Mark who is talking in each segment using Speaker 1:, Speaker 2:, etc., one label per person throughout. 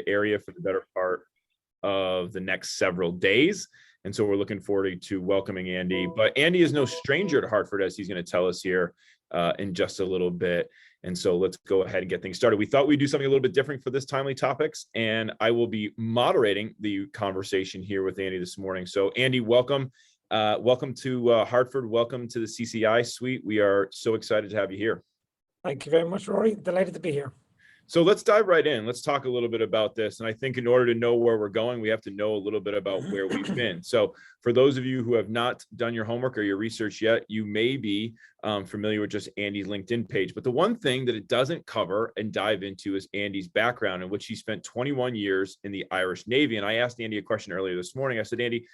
Speaker 1: area for the better part of the next several days. And so we're looking forward to welcoming Andy. But Andy is no stranger to Hartford, as he's going to tell us here in just a little bit. And so let's go ahead and get things started. We thought we'd do something a little bit different for this timely topics, and I will be moderating the conversation here with Andy this morning. So Andy, welcome. Welcome to Hartford. Welcome to the CCEI suite. We are so excited to have you here.
Speaker 2: Thank you very much, Rory. Delighted to be here.
Speaker 1: So let's dive right in. Let's talk a little bit about this. And I think in order to know where we're going, we have to know a little bit about where we've been. So for those of you who have not done your homework or your research yet, you may be familiar with just Andy's LinkedIn page. But the one thing that it doesn't cover and dive into is Andy's background, in which he spent 21 years in the Irish Navy. And I asked Andy a question earlier this morning. I said, Andy,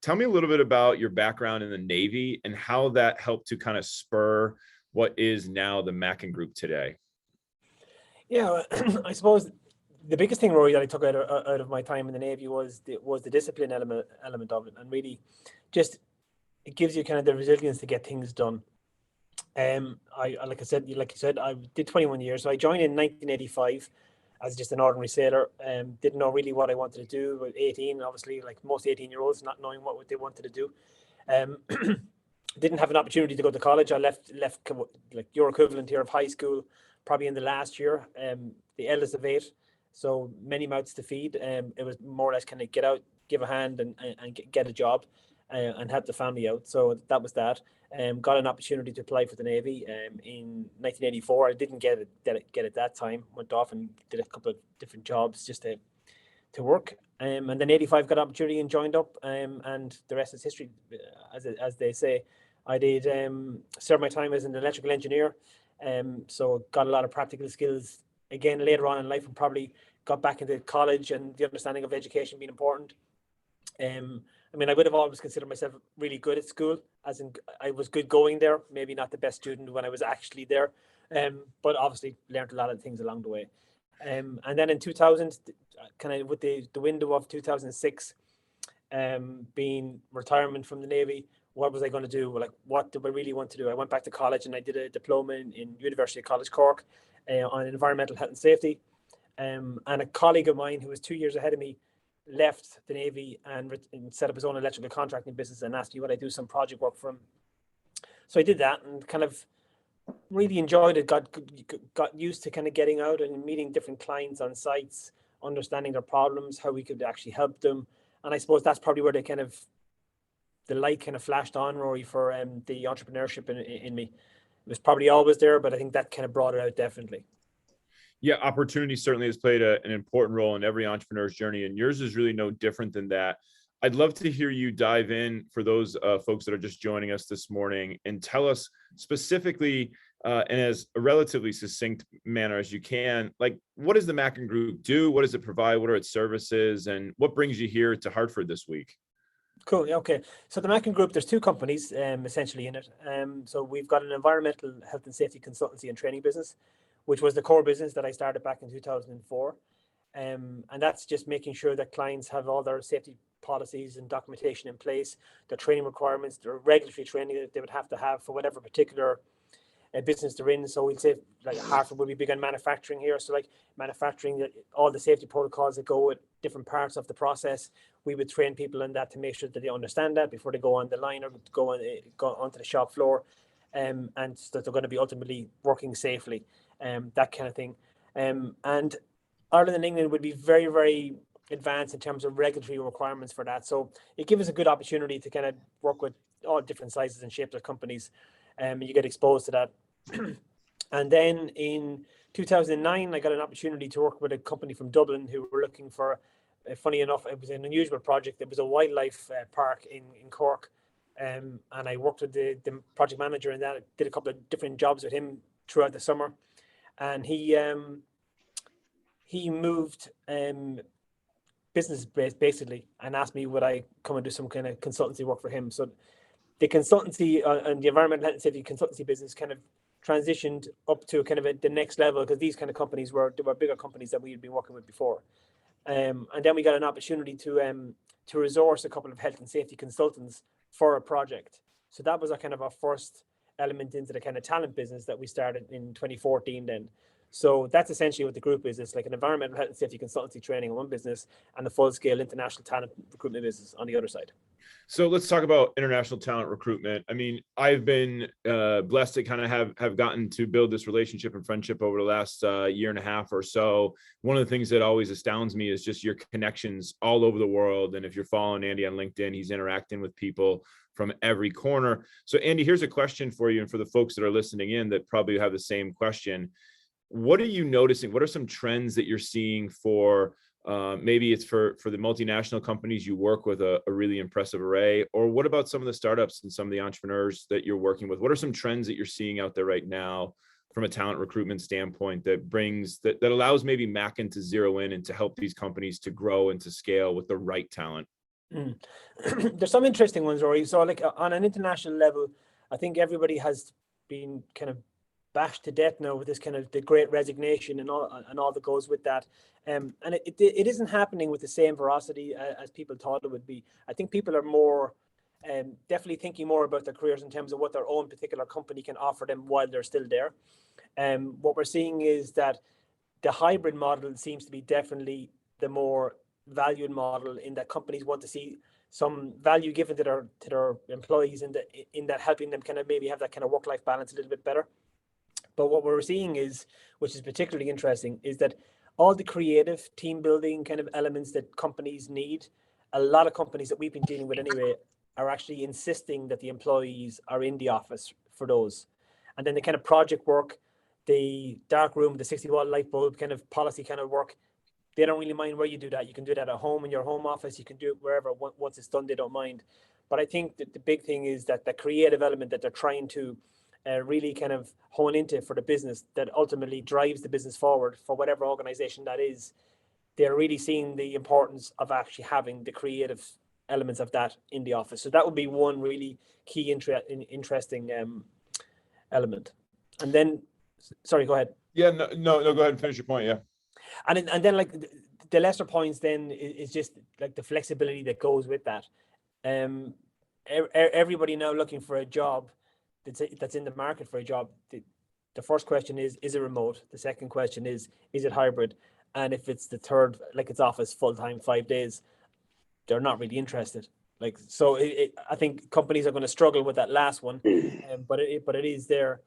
Speaker 1: tell me a little bit about your background in the Navy and how that helped to kind of spur what is now the Mackin Group today.
Speaker 2: Yeah, I suppose the biggest thing, Rory, that I took out of my time in the Navy was the discipline element of it, and really just it gives you kind of the resilience to get things done. Like you said, I did 21 years. So I joined in 1985 as just an ordinary sailor. Didn't know really what I wanted to do. At 18, obviously, like most 18-year-olds, not knowing what they wanted to do. Didn't have an opportunity to go to college. I left like your equivalent here of high school, probably in the last year, the eldest of 8, so many mouths to feed. It was more or less kind of get out, give a hand, and get a job, and help the family out. So that was that. Got an opportunity to apply for the Navy in 1984. I didn't get it that time. Went off and did a couple of different jobs just to work. And then 85 got an opportunity and joined up. And the rest is history, as they say. I did serve my time as an electrical engineer. So got a lot of practical skills again later on in life, and probably got back into college and the understanding of education being important. I mean, I would have always considered myself really good at school, as in I was good going there, maybe not the best student when I was actually there, but obviously learned a lot of things along the way. And then in 2000, kind of with the window of 2006, being retirement from the Navy, what was I going to do? Like, what do I really want to do? I went back to college and I did a diploma in University College Cork on environmental health and safety. And a colleague of mine who was 2 years ahead of me left the Navy and set up his own electrical contracting business and asked me would I do some project work for him. So I did that and kind of really enjoyed it, got used to kind of getting out and meeting different clients on sites, understanding their problems, how we could actually help them. And I suppose that's probably where the light kind of flashed on, Rory, for the entrepreneurship in me. It was probably always there, but I think that kind of brought it out definitely.
Speaker 1: Yeah, opportunity certainly has played an important role in every entrepreneur's journey, and yours is really no different than that. I'd love to hear you dive in for those folks that are just joining us this morning and tell us specifically, and as a relatively succinct manner as you can, like, what does the Mackin Group do? What does it provide? What are its services? And what brings you here to Hartford this week?
Speaker 2: Cool. Okay. So the Mackin Group, there's 2 companies essentially in it. So we've got an environmental health and safety consultancy and training business, which was the core business that I started back in 2004. And that's just making sure that clients have all their safety policies and documentation in place, their training requirements, their regulatory training that they would have to have for whatever particular business they're in. So we'd say like Hartford would be big on manufacturing here. So like manufacturing, all the safety protocols that go with different parts of the process, we would train people in that to make sure that they understand that before they go on the line or go onto the shop floor, and that they're going to be ultimately working safely, that kind of thing. And Ireland and England would be very, very advanced in terms of regulatory requirements for that. So it gives us a good opportunity to kind of work with all different sizes and shapes of companies. You get exposed to that. And then in 2009, I got an opportunity to work with a company from Dublin who were looking for, funny enough, it was an unusual project. It was a wildlife park in Cork. And I worked with the project manager in that. I did a couple of different jobs with him throughout the summer. And he moved business basically and asked me would I come and do some kind of consultancy work for him. So the consultancy and the environmental health and safety consultancy business kind of transitioned up to kind of the next level, because these kind of companies were bigger companies that we had been working with before. And then we got an opportunity to resource a couple of health and safety consultants for a project. So that was a kind of our first element into the kind of talent business that we started in 2014 then. So that's essentially what the group is. It's like an environmental health and safety consultancy training in one business and the full-scale international talent recruitment business on the other side.
Speaker 1: So let's talk about international talent recruitment. I mean, I've been blessed to kind of have gotten to build this relationship and friendship over the last year and a half or so. One of the things that always astounds me is just your connections all over the world. And if you're following Andy on LinkedIn, he's interacting with people from every corner. So Andy, here's a question for you and for the folks that are listening in that probably have the same question. What are you noticing? What are some trends that you're seeing for maybe it's for the multinational companies you work with a really impressive array, or what about some of the startups and some of the entrepreneurs that you're working with? What are some trends that you're seeing out there right now from a talent recruitment standpoint that allows maybe Mackin to zero in and to help these companies to grow and to scale with the right talent?
Speaker 2: There's some interesting ones, Rory. So like on an international level, I think everybody has been kind of bashed to death now with this kind of the great resignation and all that goes with that. And it isn't happening with the same veracity as people thought it would be. I think people are more definitely thinking more about their careers in terms of what their own particular company can offer them while they're still there. What we're seeing is that the hybrid model seems to be definitely the more valued model, in that companies want to see some value given to their employees in that helping them kind of maybe have that kind of work-life balance a little bit better. But what we're seeing is, which is particularly interesting, is that all the creative team building kind of elements that companies need, a lot of companies that we've been dealing with anyway, are actually insisting that the employees are in the office for those. And then the kind of project work, the dark room, the 60-watt light bulb kind of policy kind of work, they don't really mind where you do that. You can do that at home in your home office. You can do it wherever. Once it's done, they don't mind. But I think that the big thing is that the creative element that they're trying to really kind of hone into for the business that ultimately drives the business forward for whatever organization that is, they're really seeing the importance of actually having the creative elements of that in the office. So that would be one really key interesting element. And then, sorry, go ahead.
Speaker 1: Yeah, no, go ahead and finish your point. Yeah.
Speaker 2: And then like the lesser points then is just like the flexibility that goes with that. Everybody now looking for a job that's in the market for a job. The first question is it remote? The second question is it hybrid? And if it's the third, like it's office full-time 5 days, they're not really interested. Like, so I think companies are going to struggle with that last one, but it is there.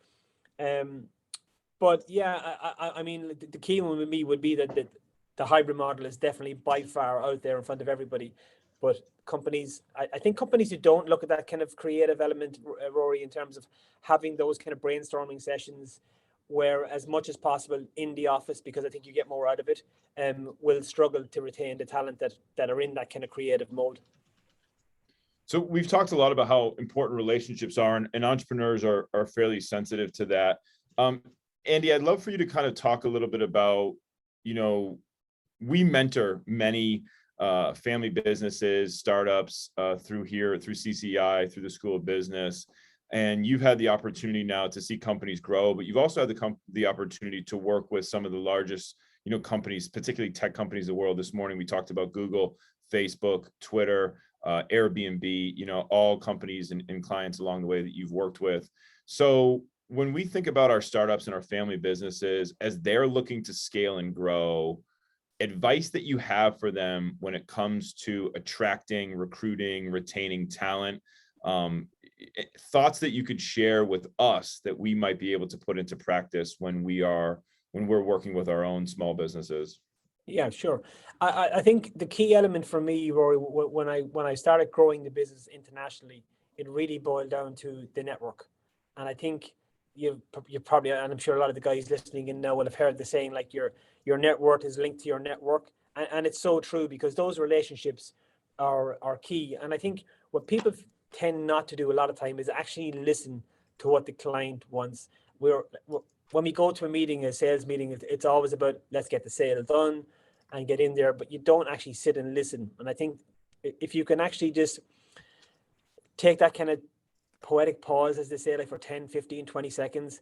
Speaker 2: But yeah, I mean, the key one with me would be that the hybrid model is definitely by far out there in front of everybody. But companies, I think companies who don't look at that kind of creative element, Rory, in terms of having those kind of brainstorming sessions where as much as possible in the office, because I think you get more out of it, will struggle to retain the talent that are in that kind of creative mode.
Speaker 1: So we've talked a lot about how important relationships are, and entrepreneurs are fairly sensitive to that. Andy, I'd love for you to kind of talk a little bit about, we mentor many family businesses, startups through CCEI, through the School of Business. And you've had the opportunity now to see companies grow, but you've also had the opportunity to work with some of the largest, companies, particularly tech companies of the world. This morning, we talked about Google, Facebook, Twitter, Airbnb, all companies and clients along the way that you've worked with. So when we think about our startups and our family businesses, as they're looking to scale and grow, advice that you have for them when it comes to attracting, recruiting, retaining talent, thoughts that you could share with us that we might be able to put into practice when we're working with our own small businesses.
Speaker 2: Yeah, sure. I think the key element for me, Rory, when I started growing the business internationally, it really boiled down to the network. And I think you probably, and I'm sure a lot of the guys listening in now will have heard the saying, like your net worth is linked to your network. And it's so true, because those relationships are key. And I think what people tend not to do a lot of time is actually listen to what the client wants. When we go to a meeting, a sales meeting, it's always about, let's get the sale done and get in there, but you don't actually sit and listen. And I think if you can actually just take that kind of poetic pause, as they say, like for 10, 15, 20 seconds,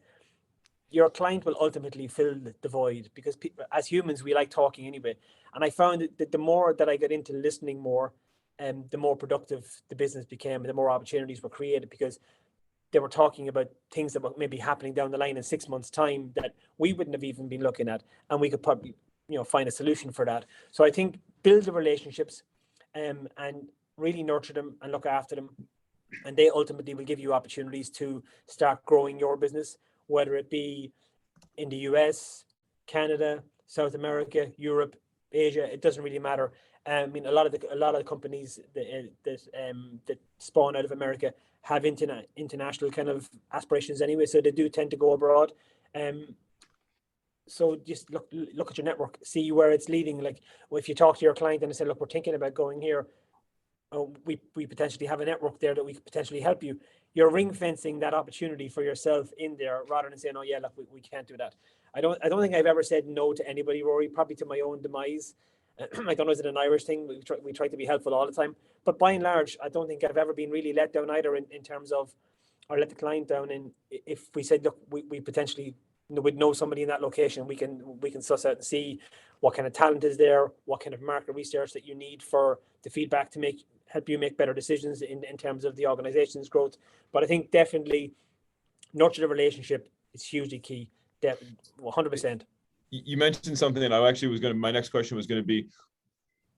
Speaker 2: your client will ultimately fill the void, because as humans, we like talking anyway. And I found that the more that I got into listening more, the more productive the business became, and the more opportunities were created, because they were talking about things that were maybe happening down the line in 6 months' time that we wouldn't have even been looking at, and we could probably, find a solution for that. So I think build the relationships, and really nurture them and look after them, and they ultimately will give you opportunities to start growing your business, whether it be in the US, Canada, South America, Europe, Asia. It doesn't really matter. I mean, a lot of the companies that spawn out of America have international kind of aspirations anyway, so they do tend to go abroad. So just look at your network, see where it's leading. Like, if you talk to your client and they say, look, we're thinking about going here, we potentially have a network there that we could potentially help you. You're ring fencing that opportunity for yourself in there, rather than saying, oh yeah, look, we can't do that. I don't think I've ever said no to anybody, Rory, probably to my own demise. I don't know, is it an Irish thing? We try to be helpful all the time, but by and large, I don't think I've ever been really let down either in terms of, or let the client down. And if we said, look, we potentially would know somebody in that location, we can suss out and see what kind of talent is there, what kind of market research that you need for the feedback to help you make better decisions in terms of the organization's growth. But I think definitely nurture the relationship is hugely key. 100%.
Speaker 1: You mentioned something that I actually my next question was going to be,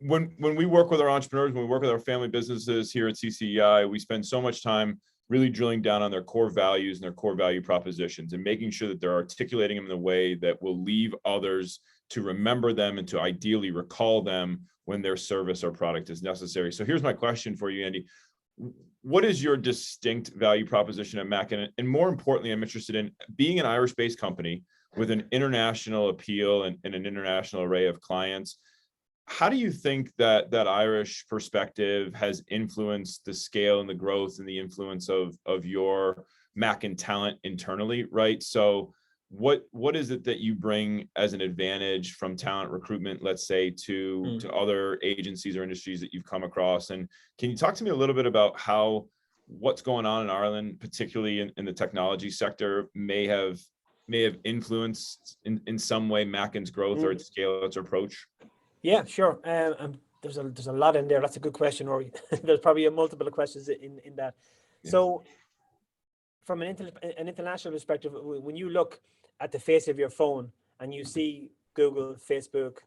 Speaker 1: when we work with our entrepreneurs, when we work with our family businesses here at CCEI, we spend so much time really drilling down on their core values and their core value propositions, and making sure that they're articulating them in a way that will leave others to remember them and to ideally recall them when their service or product is necessary. So here's my question for you, Andy. What is your distinct value proposition at Mackin? And more importantly, I'm interested in, being an Irish-based company with an international appeal and an international array of clients, how do you think that Irish perspective has influenced the scale and the growth and the influence of your Mackin talent internally, right? So what is it that you bring as an advantage from talent recruitment, let's say, to other agencies or industries that you've come across? And can you talk to me a little bit about how what's going on in Ireland, particularly in the technology sector, may have influenced in some way Mackin's growth or its scale, its approach?
Speaker 2: Yeah, sure. There's a lot in there. That's a good question, Rory. There's probably a multiple of questions in that. Yeah. So from an international perspective, when you look at the face of your phone and you see Google, Facebook,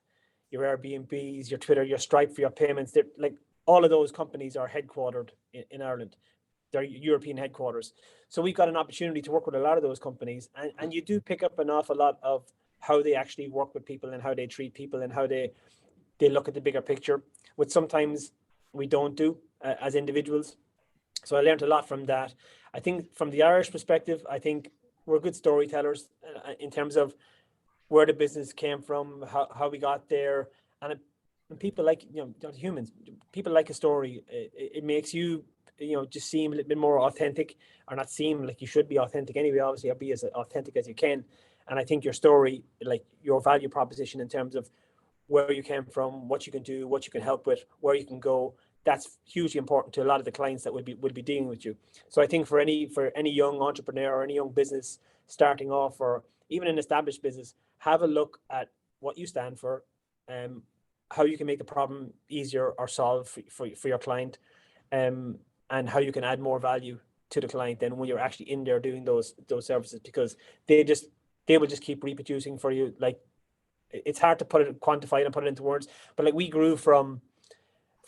Speaker 2: your Airbnbs, your Twitter, your Stripe for your payments, like all of those companies are headquartered in Ireland. They're European headquarters. So we've got an opportunity to work with a lot of those companies, and you do pick up an awful lot of how they actually work with people and how they treat people and how they look at the bigger picture, which sometimes we don't do as individuals. So I learned a lot from that. I think from the Irish perspective, I think we're good storytellers in terms of where the business came from, how we got there. And people like, humans, people like a story. It makes you, just seem a little bit more authentic, or not seem like you should be authentic anyway, obviously, or be as authentic as you can. And I think your story, like your value proposition in terms of where you came from, what you can do, what you can help with, where you can go, that's hugely important to a lot of the clients that will be dealing with you. So I think for any young entrepreneur or any young business starting off, or even an established business, have a look at what you stand for, how you can make the problem easier or solve for your client, and how you can add more value to the client than when you're actually in there doing those services, because they will just keep reproducing for you. Like, it's hard to quantify it and put it into words, but like, we grew from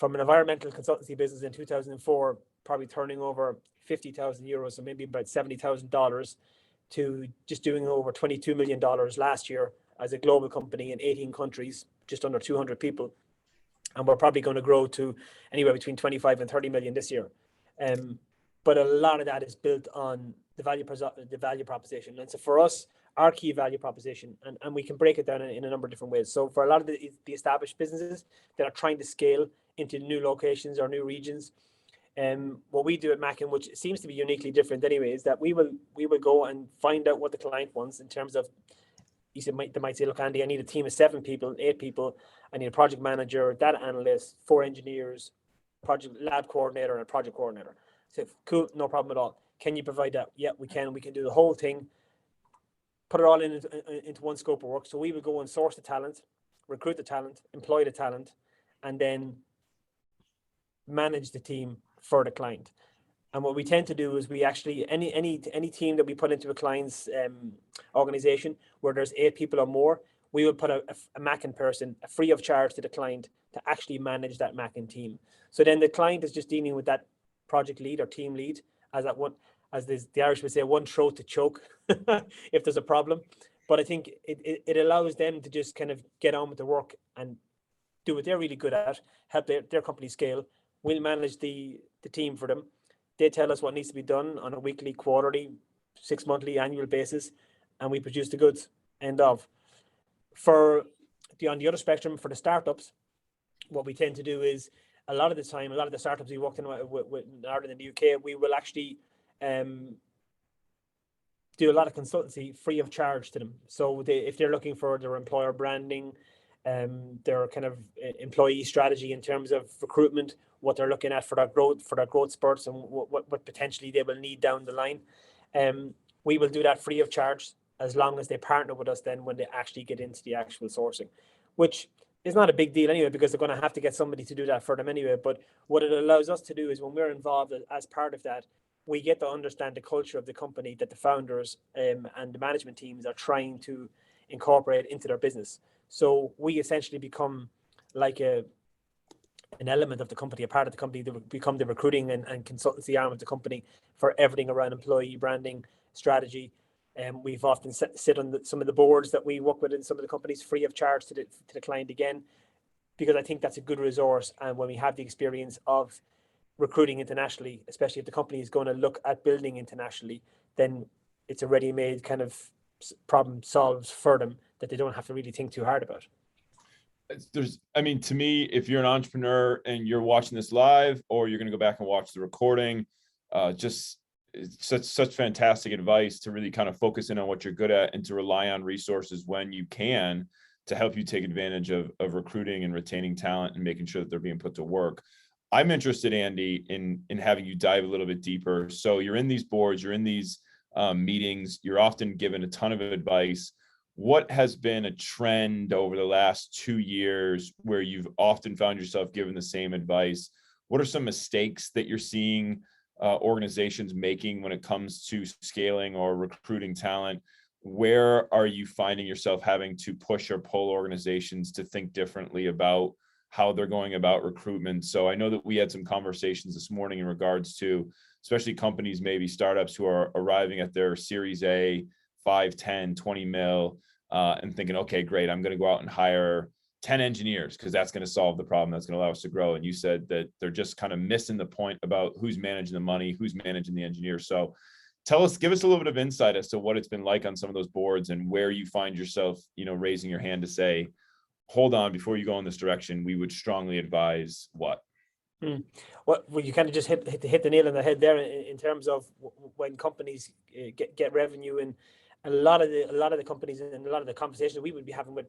Speaker 2: an environmental consultancy business in 2004, probably turning over 50,000 euros, so maybe about $70,000, to just doing over $22 million last year as a global company in 18 countries, just under 200 people. And we're probably going to grow to anywhere between 25 and 30 million this year. But a lot of that is built on the value proposition. And so for us, our key value proposition, and we can break it down in a number of different ways. So for a lot of the established businesses that are trying to scale into new locations or new regions, what we do at Mackin, which seems to be uniquely different anyway, is that we will go and find out what the client wants in terms of, they might say, look, Andy, I need a team of 7 people, 8 people. I need a project manager, data analyst, 4 engineers, project lab coordinator, and a project coordinator. So cool, no problem at all. Can you provide that? Yeah, we can. We can do the whole thing, put it all into one scope of work. So we will go and source the talent, recruit the talent, employ the talent, and then manage the team for the client. And what we tend to do is we actually, any team that we put into a client's organization where there's 8 people or more, we will put a Mackin person free of charge to the client to actually manage that Mackin team. So then the client is just dealing with that project lead or team lead as that one, as the Irish would say, one throat to choke if there's a problem. But I think it allows them to just kind of get on with the work and do what they're really good at, help their company scale. We'll manage the team for them. They tell us what needs to be done on a weekly, quarterly, 6 monthly, annual basis, and we produce the goods. End of. On the other spectrum, for the startups, what we tend to do is a lot of the time, a lot of the startups we worked in with Ireland and the UK, we will actually do a lot of consultancy free of charge to them. So if they're looking for their employer branding, their kind of employee strategy in terms of recruitment, what they're looking at for their growth spurts, and what potentially they will need down the line, we will do that free of charge as long as they partner with us then when they actually get into the actual sourcing, which is not a big deal anyway, because they're going to have to get somebody to do that for them anyway. But what it allows us to do is when we're involved as part of that, we get to understand the culture of the company that the founders and the management teams are trying to incorporate into their business. So we essentially become like an element of the company, a part of the company, that become the recruiting and consultancy arm of the company for everything around employee branding, strategy. We've often sit on some of the boards that we work with in some of the companies free of charge to the client again, because I think that's a good resource. And when we have the experience of recruiting internationally, especially if the company is going to look at building internationally, then it's a ready-made kind of problem solved for them that they don't have to really think too hard about.
Speaker 1: To me, if you're an entrepreneur and you're watching this live, or you're going to go back and watch the recording, just it's such fantastic advice to really kind of focus in on what you're good at and to rely on resources when you can to help you take advantage of recruiting and retaining talent and making sure that they're being put to work. I'm interested, Andy, in having you dive a little bit deeper. So you're in these boards, you're in these meetings, you're often given a ton of advice. What has been a trend over the last 2 years where you've often found yourself given the same advice? What are some mistakes that you're seeing organizations making when it comes to scaling or recruiting talent? Where are you finding yourself having to push or pull organizations to think differently about how they're going about recruitment? So I know that we had some conversations this morning in regards to especially companies, maybe startups who are arriving at their Series A, 5, 10, 20 mil, and thinking, okay, great, I'm going to go out and hire 10 engineers because that's going to solve the problem. That's going to allow us to grow. And you said that they're just kind of missing the point about who's managing the money, who's managing the engineers. So give us a little bit of insight as to what it's been like on some of those boards and where you find yourself, raising your hand to say, hold on, before you go in this direction, we would strongly advise what?
Speaker 2: Well, you kind of just hit the nail on the head there in terms of when companies get revenue, and a lot of the companies and a lot of the conversations we would be having with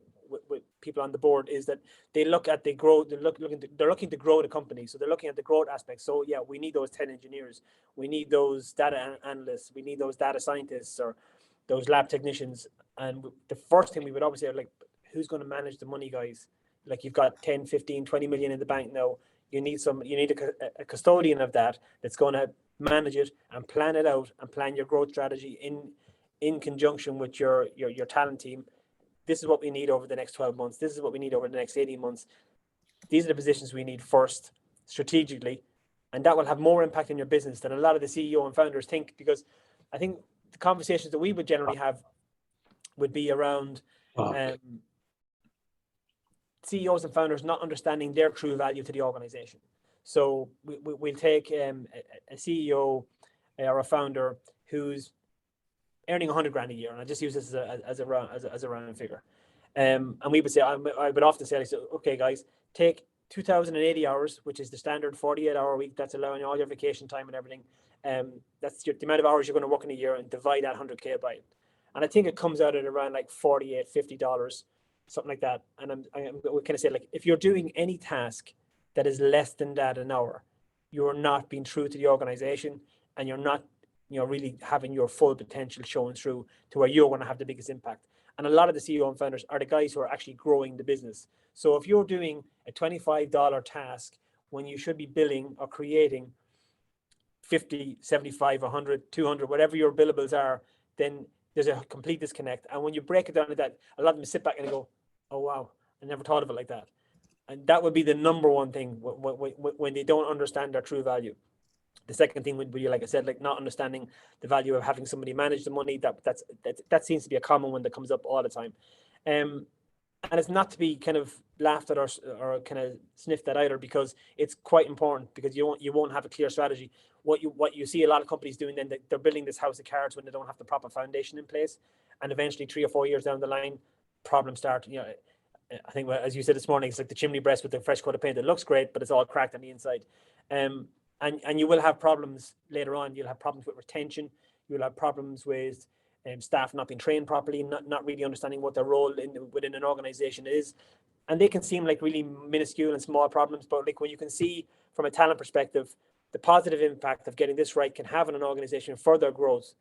Speaker 2: people on the board is that they look at the growth. They're looking to grow the company, so they're looking at the growth aspect. So yeah, we need those 10 engineers, we need those data analysts, we need those data scientists or those lab technicians. And the first thing we would always say, like, who's going to manage the money, guys? Like, you've got 10, 15, 20 million in the bank now. You need a custodian of that that's going to manage it and plan it out and plan your growth strategy in conjunction with your talent team. This is what we need over the next 12 months. This is what we need over the next 18 months. These are the positions we need first, strategically, and that will have more impact in your business than a lot of the CEO and founders think, because I think the conversations that we would generally have would be around CEOs and founders not understanding their true value to the organization. So we'll take a CEO or a founder who's earning 100 grand a year, and I just use this as a round figure. And we would say, I would often say, okay, guys, take 2,080 hours, which is the standard 48-hour week. That's allowing all your vacation time and everything. That's the amount of hours you're going to work in a year, and divide that 100K by it. And I think it comes out at around like $48, $50. Something like that. And we kind of say, like, if you're doing any task that is less than that an hour, you're not being true to the organization, and you're not, really having your full potential showing through to where you're going to have the biggest impact. And a lot of the CEO and founders are the guys who are actually growing the business. So if you're doing a $25 task when you should be billing or creating 50, 75, 100, 200, whatever your billables are, then there's a complete disconnect. And when you break it down to that, a lot of them sit back and go, oh, wow, I never thought of it like that. And that would be the number one thing when they don't understand their true value. The second thing would be, like I said, like not understanding the value of having somebody manage the money. That seems to be a common one that comes up all the time. And it's not to be kind of laughed at or kind of sniffed at either, because it's quite important, because you won't have a clear strategy. What you see a lot of companies doing, then they're building this house of cards when they don't have the proper foundation in place, and eventually 3 or 4 years down the line, problems start. You know, I think, as you said this morning, it's like the chimney breast with the fresh coat of paint. It looks great, but it's all cracked on the inside. And you will have problems later on. You'll have problems with retention. You'll have problems with staff not being trained properly, not really understanding what their role within an organization is. And they can seem like really minuscule and small problems, but like when you can see from a talent perspective, the positive impact of getting this right can have on an organization for their growth,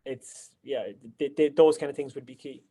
Speaker 2: those kind of things would be key.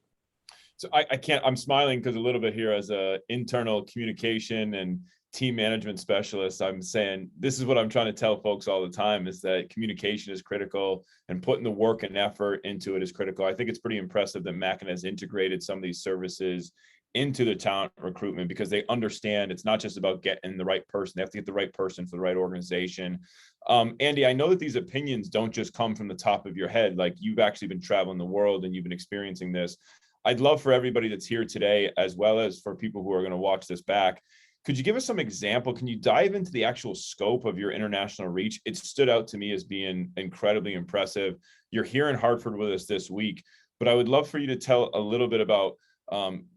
Speaker 1: So I'm smiling because a little bit here as a internal communication and team management specialist, I'm saying this is what I'm trying to tell folks all the time, is that communication is critical and putting the work and effort into it is critical. I think it's pretty impressive that Mackin has integrated some of these services into the talent recruitment, because they understand it's not just about getting the right person. They have to get the right person for the right organization. Andy, I know that these opinions don't just come from the top of your head. Like, you've actually been traveling the world and you've been experiencing this. I'd love for everybody that's here today, as well as for people who are going to watch this back, could you give us some example? Can you dive into the actual scope of your international reach? It stood out to me as being incredibly impressive. You're here in Hartford with us this week, but I would love for you to tell a little bit about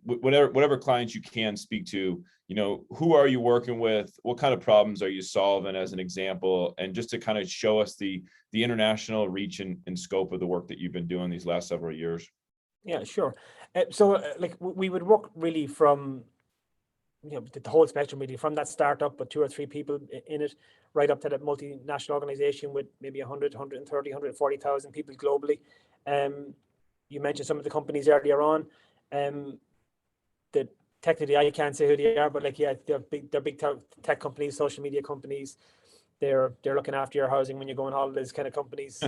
Speaker 1: whatever clients you can speak to. You know, who are you working with? What kind of problems are you solving, as an example? And just to kind of show us the international reach and scope of the work that you've been doing these last several years.
Speaker 2: Yeah, sure. Like we would work really from, you know, the whole spectrum, really, from that startup with 2 or 3 people in it, right up to that multinational organization with maybe 100, 130, 140,000 people globally. You mentioned some of the companies earlier on. That technically I can't say who they are, but like, yeah, they're big tech companies, social media companies. They're looking after your housing when you go on holidays, kind of companies.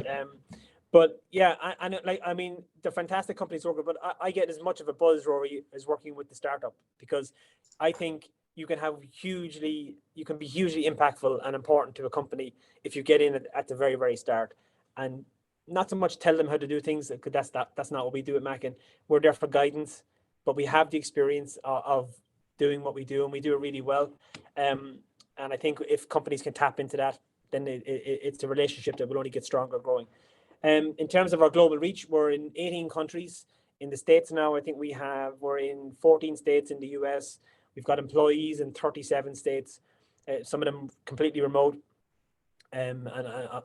Speaker 2: But yeah, I mean, they're fantastic companies to work with, but I get as much of a buzz, Rory, as working with the startup, because I think you can be hugely impactful and important to a company if you get in at the very, very start, and not so much tell them how to do things, because that's not what we do at Mackin. We're there for guidance, but we have the experience of doing what we do, and we do it really well. And I think if companies can tap into that, then it's a relationship that will only get stronger growing. In terms of our global reach, we're in 18 countries. In the States now, I think we're in 14 states in the US. We've got employees in 37 states, some of them completely remote, and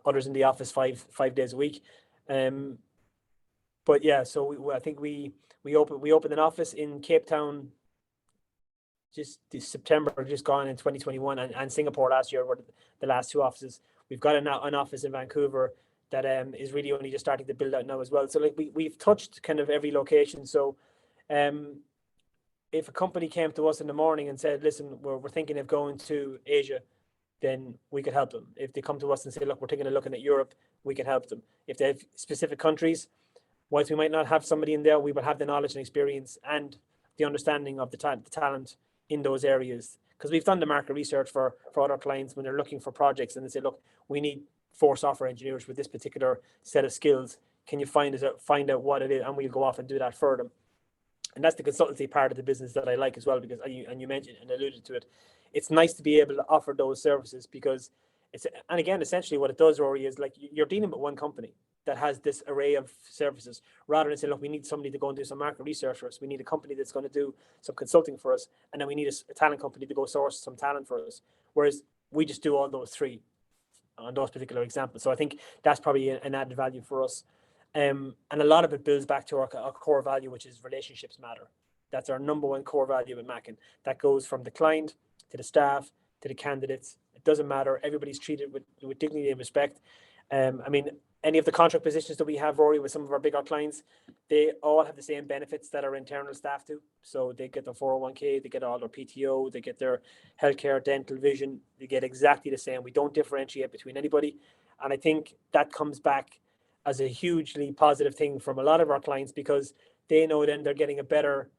Speaker 2: others in the office five days a week. But yeah, so I think we opened an office in Cape Town just this September, just gone, in 2021, and Singapore last year were the last 2 offices. We've got an office in Vancouver that is really only just starting to build out now as well. So like we've touched kind of every location. So if a company came to us in the morning and said, listen, we're thinking of going to Asia, then we could help them. If they come to us and say, look, we're thinking of looking at Europe, we can help them. If they have specific countries, whilst we might not have somebody in there, we will have the knowledge and experience and the understanding of the talent in those areas. Because we've done the market research for other clients when they're looking for projects, and they say, look, we need 4 software engineers with this particular set of skills. Can you find out what it is? And we'll go off and do that for them. And that's the consultancy part of the business that I like as well, because you mentioned and alluded to it. It's nice to be able to offer those services, because and again, essentially what it does, Rory, is like you're dealing with one company that has this array of services, rather than saying, look, we need somebody to go and do some market research for us. We need a company that's going to do some consulting for us. And then we need a talent company to go source some talent for us. Whereas we just do all those 3 on those particular examples. So I think that's probably an added value for us. And a lot of it builds back to our core value, which is relationships matter. That's our number 1 core value at Mackin. That goes from the client to the staff to the candidates. It doesn't matter. Everybody's treated with dignity and respect. I mean, any of the contract positions that we have, Rory, with some of our bigger clients, they all have the same benefits that our internal staff do. So they get their 401k, they get all their PTO, they get their healthcare, dental, vision. They get exactly the same. We don't differentiate between anybody. And I think that comes back as a hugely positive thing from a lot of our clients, because they know then they're getting a better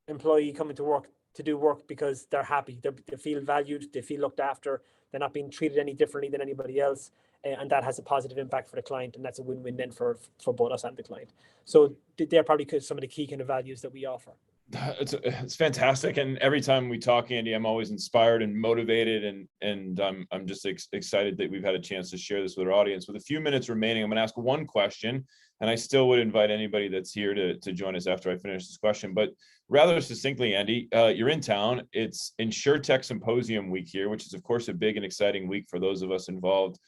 Speaker 2: employee coming to work to do work because they're happy, they feel valued, they feel looked after, they're not being treated any differently than anybody else, and that has a positive impact for the client, and that's a win-win then for both us and the client. So they're probably some of the key kind of values that we offer.
Speaker 1: It's fantastic, and every time we talk, Andy, I'm always inspired and motivated, and I'm just excited that we've had a chance to share this with our audience. With a few minutes remaining, I'm going to ask one question, and I still would invite anybody that's here to join us after I finish this question. But rather succinctly, Andy, you're in town. It's InsurTech Symposium week here, which is of course a big and exciting week for those of us involved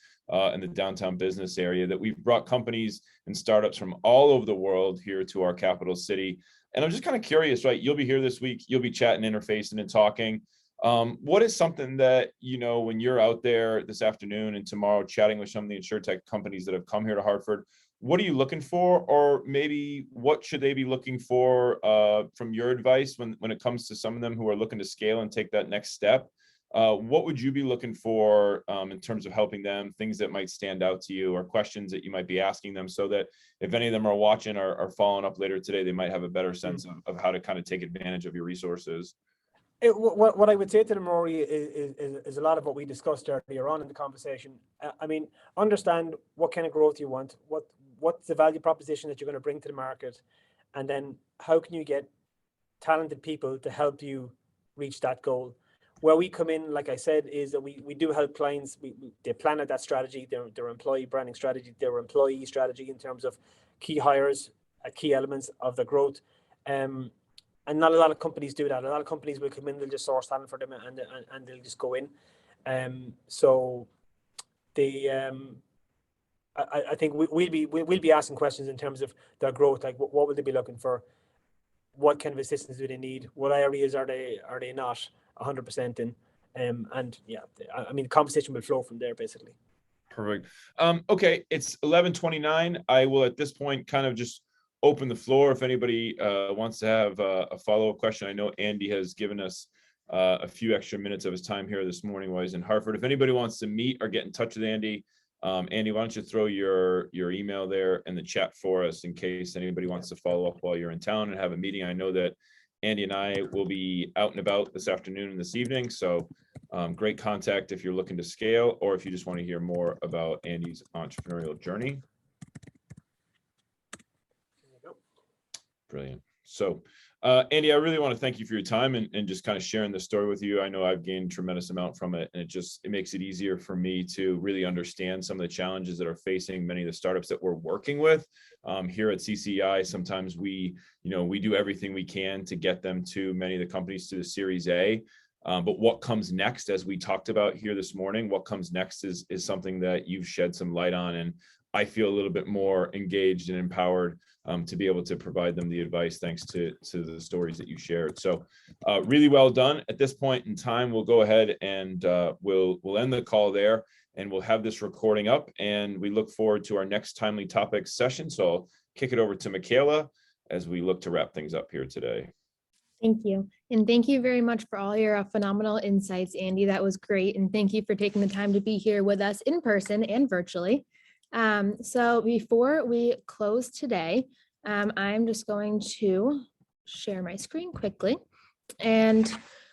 Speaker 1: in the downtown business area. That we've brought companies and startups from all over the world here to our capital city. And I'm just kind of curious, right? You'll be here this week, you'll be chatting, interfacing and talking. What is something that, when you're out there this afternoon and tomorrow chatting with some of the InsurTech companies that have come here to Hartford, what are you looking for? Or maybe what should they be looking for from your advice when it comes to some of them who are looking to scale and take that next step? What would you be looking for in terms of helping them, things that might stand out to you or questions that you might be asking them, so that if any of them are watching or following up later today, they might have a better sense of how to kind of take advantage of your resources?
Speaker 2: What I would say to them, Rory, is a lot of what we discussed earlier on in the conversation. I mean, understand what kind of growth you want, what's the value proposition that you're going to bring to the market, and then how can you get talented people to help you reach that goal. Where we come in, like I said, is that we do help clients. They plan out that strategy, their employee branding strategy, their employee strategy in terms of key hires, key elements of the growth. And not a lot of companies do that. A lot of companies will come in, they'll just source talent for them, and they'll just go in. So I think we'll be asking questions in terms of their growth, like what will they be looking for, what kind of assistance do they need, what areas are they not 100% in, and yeah, I mean, the conversation will flow from there basically.
Speaker 1: Perfect. Okay, it's 11:29. I will at this point kind of just open the floor if anybody wants to have a follow-up question. I know Andy has given us a few extra minutes of his time here this morning while he's in Hartford. If anybody wants to meet or get in touch with Andy, Andy, why don't you throw your email there in the chat for us in case anybody wants to follow up while you're in town and have a meeting. I know that Andy and I will be out and about this afternoon and this evening, so great contact if you're looking to scale or if you just want to hear more about Andy's entrepreneurial journey. Brilliant. So Andy, I really want to thank you for your time and just kind of sharing this story with you. I know I've gained a tremendous amount from it, and it makes it easier for me to really understand some of the challenges that are facing many of the startups that we're working with here at CCEI. Sometimes we do everything we can to get them to many of the companies to the Series A. But what comes next, as we talked about here this morning, what comes next is something that you've shed some light on, and I feel a little bit more engaged and empowered to be able to provide them the advice thanks to the stories that you shared. So really well done. At this point in time, we'll go ahead and we'll end the call there, and we'll have this recording up, and we look forward to our next Timely Topics session. So I'll kick it over to Michaela as we look to wrap things up here today.
Speaker 3: Thank you. And thank you very much for all your phenomenal insights, Andy. That was great. And thank you for taking the time to be here with us in person and virtually. So before we close today, I'm just going to share my screen quickly and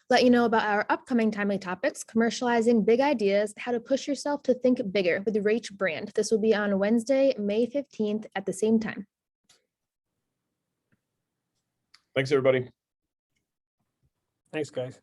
Speaker 3: let you know about our upcoming Timely Topics, Commercializing Big Ideas, How to Push Yourself to Think Bigger with the Rach Brand. This will be on Wednesday, May 15th at the same time.
Speaker 1: Thanks, everybody.
Speaker 2: Thanks, guys.